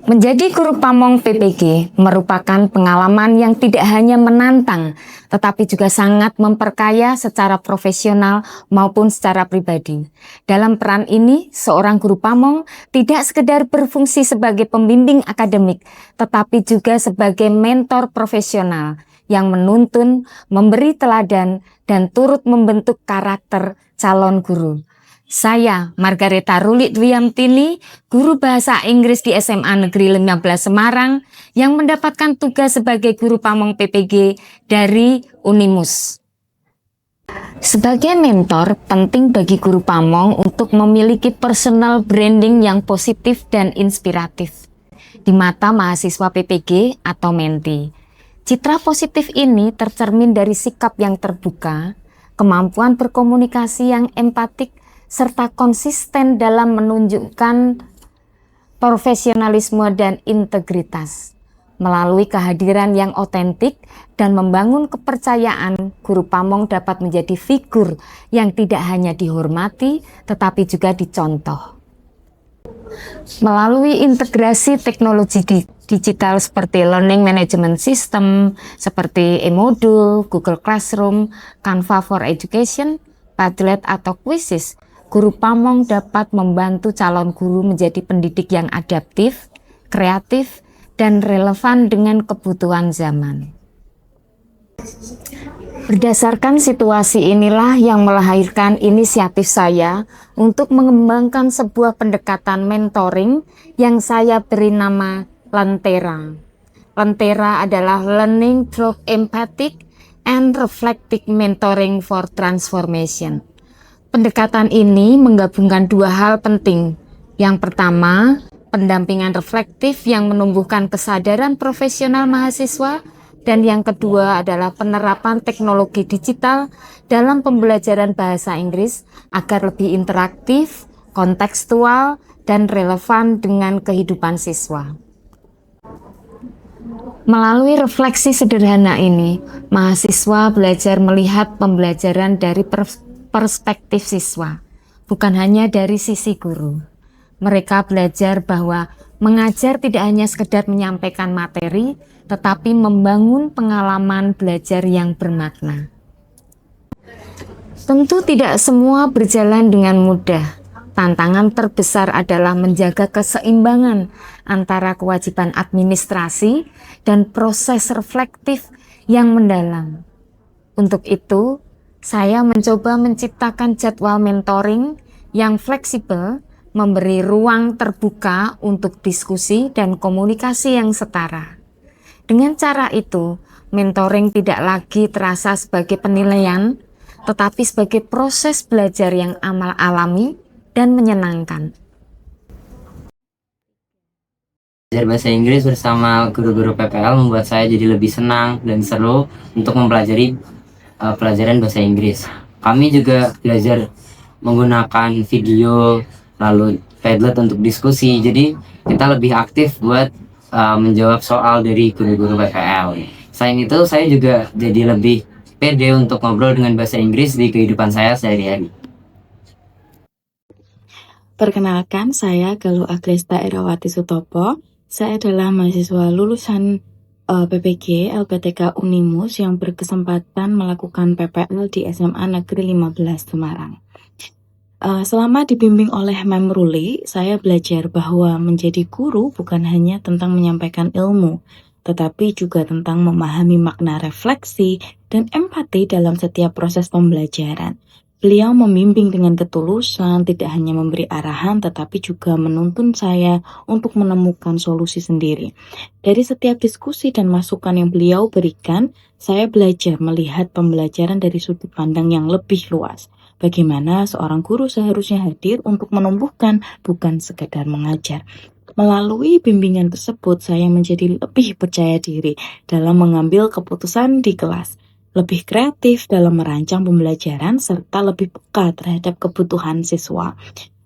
Menjadi guru pamong PPG merupakan pengalaman yang tidak hanya menantang, tetapi juga sangat memperkaya secara profesional maupun secara pribadi. Dalam peran ini, seorang guru pamong tidak sekedar berfungsi sebagai pembimbing akademik, tetapi juga sebagai mentor profesional yang menuntun, memberi teladan, dan turut membentuk karakter calon guru. Saya, Margareta Ruli Dwiamtini, guru bahasa Inggris di SMA Negeri 15 Semarang, yang mendapatkan tugas sebagai guru pamong PPG dari Unimus. Sebagai mentor, penting bagi guru pamong untuk memiliki personal branding yang positif dan inspiratif di mata mahasiswa PPG atau menti. Citra positif ini tercermin dari sikap yang terbuka, kemampuan berkomunikasi yang empatik, serta konsisten dalam menunjukkan profesionalisme dan integritas. Melalui kehadiran yang otentik dan membangun kepercayaan, guru pamong dapat menjadi figur yang tidak hanya dihormati, tetapi juga dicontoh. Melalui integrasi teknologi digital seperti Learning Management System, seperti e-modul, Google Classroom, Canva for Education, Padlet atau Quizzes, guru pamong dapat membantu calon guru menjadi pendidik yang adaptif, kreatif, dan relevan dengan kebutuhan zaman. Berdasarkan situasi inilah yang melahirkan inisiatif saya untuk mengembangkan sebuah pendekatan mentoring yang saya beri nama Lentera. Lentera adalah Learning Through Empathic and Reflective Mentoring for Transformation. Pendekatan ini menggabungkan dua hal penting. Yang pertama, pendampingan reflektif yang menumbuhkan kesadaran profesional mahasiswa, dan yang kedua adalah penerapan teknologi digital dalam pembelajaran bahasa Inggris agar lebih interaktif, kontekstual, dan relevan dengan kehidupan siswa. Melalui refleksi sederhana ini, mahasiswa belajar melihat pembelajaran dari perspektif siswa, bukan hanya dari sisi guru. Mereka belajar bahwa mengajar tidak hanya sekedar menyampaikan materi, tetapi membangun pengalaman belajar yang bermakna. Tentu tidak semua berjalan dengan mudah. Tantangan terbesar adalah menjaga keseimbangan antara kewajiban administrasi dan proses reflektif yang mendalam. Untuk itu, saya mencoba menciptakan jadwal mentoring yang fleksibel, memberi ruang terbuka untuk diskusi dan komunikasi yang setara. Dengan cara itu, mentoring tidak lagi terasa sebagai penilaian, tetapi sebagai proses belajar yang alami dan menyenangkan. Belajar bahasa Inggris bersama guru-guru PPL membuat saya jadi lebih senang dan seru untuk mempelajari pelajaran bahasa Inggris. Kami juga belajar menggunakan video, lalu Padlet untuk diskusi. Jadi kita lebih aktif buat menjawab soal dari guru-guru PPL. Selain itu, saya juga jadi lebih pede untuk ngobrol dengan bahasa Inggris di kehidupan saya sehari-hari. Perkenalkan, saya Galuh Agresta Erawati Sutopo. Saya adalah mahasiswa lulusan PPG LPTK Unimus yang berkesempatan melakukan PPL di SMA Negeri 15 Semarang. Selama dibimbing oleh Mem Ruli, saya belajar bahwa menjadi guru bukan hanya tentang menyampaikan ilmu, tetapi juga tentang memahami makna refleksi dan empati dalam setiap proses pembelajaran. Beliau membimbing dengan ketulusan, tidak hanya memberi arahan, tetapi juga menuntun saya untuk menemukan solusi sendiri. Dari setiap diskusi dan masukan yang beliau berikan, saya belajar melihat pembelajaran dari sudut pandang yang lebih luas. Bagaimana seorang guru seharusnya hadir untuk menumbuhkan, bukan sekadar mengajar. Melalui bimbingan tersebut, saya menjadi lebih percaya diri dalam mengambil keputusan di kelas, lebih kreatif dalam merancang pembelajaran, serta lebih peka terhadap kebutuhan siswa.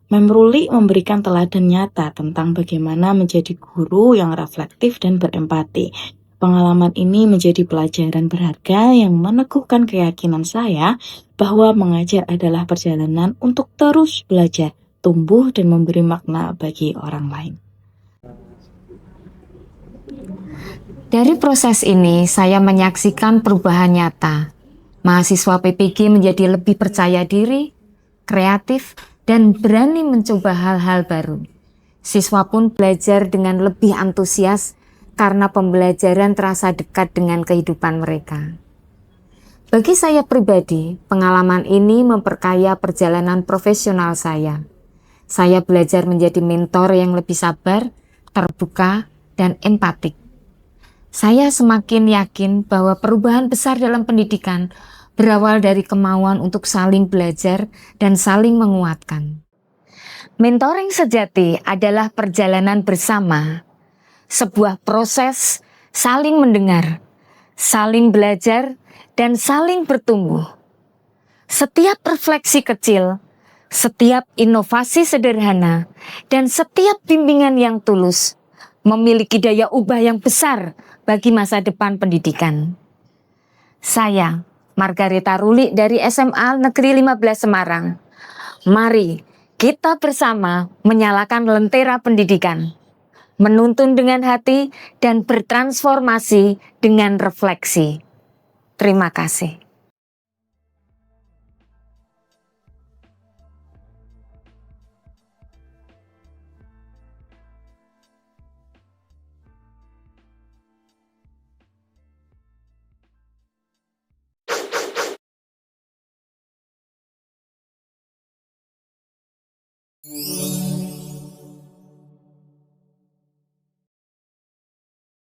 Mem Ruli memberikan teladan nyata tentang bagaimana menjadi guru yang reflektif dan berempati. Pengalaman ini menjadi pelajaran berharga yang meneguhkan keyakinan saya bahwa mengajar adalah perjalanan untuk terus belajar, tumbuh, dan memberi makna bagi orang lain. Dari proses ini, saya menyaksikan perubahan nyata. Mahasiswa PPG menjadi lebih percaya diri, kreatif, dan berani mencoba hal-hal baru. Siswa pun belajar dengan lebih antusias karena pembelajaran terasa dekat dengan kehidupan mereka. Bagi saya pribadi, pengalaman ini memperkaya perjalanan profesional saya. Saya belajar menjadi mentor yang lebih sabar, terbuka, dan empatik. Saya semakin yakin bahwa perubahan besar dalam pendidikan berawal dari kemauan untuk saling belajar dan saling menguatkan. Mentoring sejati adalah perjalanan bersama, sebuah proses saling mendengar, saling belajar, dan saling bertumbuh. Setiap refleksi kecil, setiap inovasi sederhana, dan setiap bimbingan yang tulus memiliki daya ubah yang besar bagi masa depan pendidikan. Saya, Margareta Ruli dari SMA Negeri 15 Semarang. Mari kita bersama menyalakan lentera pendidikan, menuntun dengan hati dan bertransformasi dengan refleksi. Terima kasih.